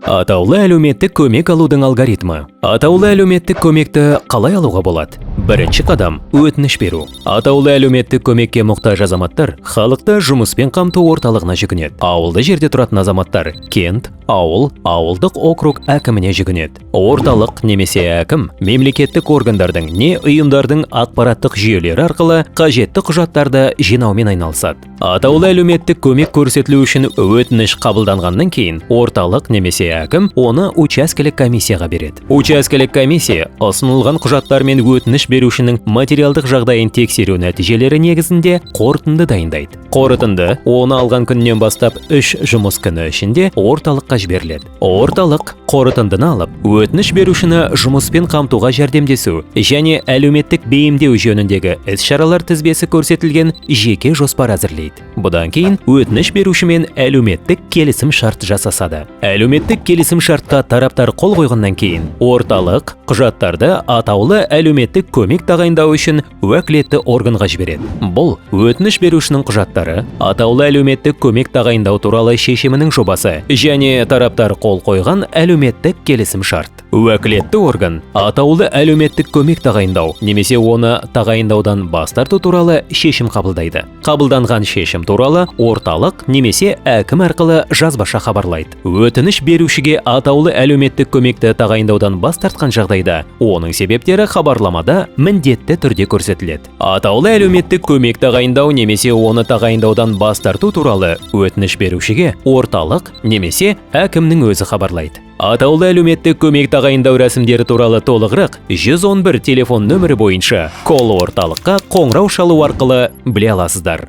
Атаулы әлеуметтік көмек алудың алгоритмі. Атаулы әлеуметтік көмекті қалай алуға болады? Бірінші қадам – өтініш беру. Атаулы әлеуметтік көмекке мұқтаж азаматтар халықты жұмыспен қамту орталығына жүгінеді. Ауылды жерде тұратын азаматтар кент, ауыл, ауылдық округ әкіміне жүгінеді. Орталық немесе әкім мемлекеттік органдардың не ұйымдардың ақпараттық жүйелері арқылы қажетті құжаттарды жинаумен айналысады. Атаулы әлеуметтік көмек көрсетілу үшін өтініш қабылданғаннан кейін орталық немесе әкім оны учаскелік комиссияға береді. Учаскелік комиссия ұсынылған құжаттар мен өтініш берушінің материалдық жағдайын тексеру нәтижелері негізінде қорытынды дайындайды. Қорытынды оны алған күннен бастап 3 жұмыс күні ішінде орталыққа жіберіледі. Орталық қорытындыны алып, өтініш берушіні жұмыспен қамтуға жәрдемдесу және әлеуметтік бейімдеу жөніндегі іс-шаралар тізбесі көрсетілген жеке жоспар әзірлейді. Бұдан кейін өтініш берушімен әлеуметтік келісім шарт жасасады. Әлеуметтік келісім шартқа тараптар қол қойғаннан кейін, орталық құжаттарды атаулы әлеуметтік көмек тағайындау үшін уәкілетті органға жібереді. Бұл өтініш берушінің құжаттары, атаулы әлеуметтік көмек тағайындау туралы шешімінің жобасы және тараптар қол қойған әлеуметтік келісім шарт. Уәкілетті орган атаулы әлеуметтік көмек тағайындау немесе оны тағайындаудан бас тарту туралы шешім қабылдайды. Қабылданған шешім туралы орталық немесе әкім арқылы жазбаша хабарлайды. Өтініш берушіге атаулы әлеуметтік көмекті тағайындаудан бас тартқан жағдайда, оның себептері хабарламада міндетті түрде көрсетіледі. Атаулы әлеуметтік көмек тағайындау немесе оны тағайындаудан бас тарту туралы өтініш берушіге орталық немесе әкімнің өзі хабарлайды. Атаулы әлеуметтік көмек тағайындау рәсімдері туралы толығырақ 111 телефон нөмірі бойынша кол орталыққа қоңырау шалу арқылы біле аласыздар.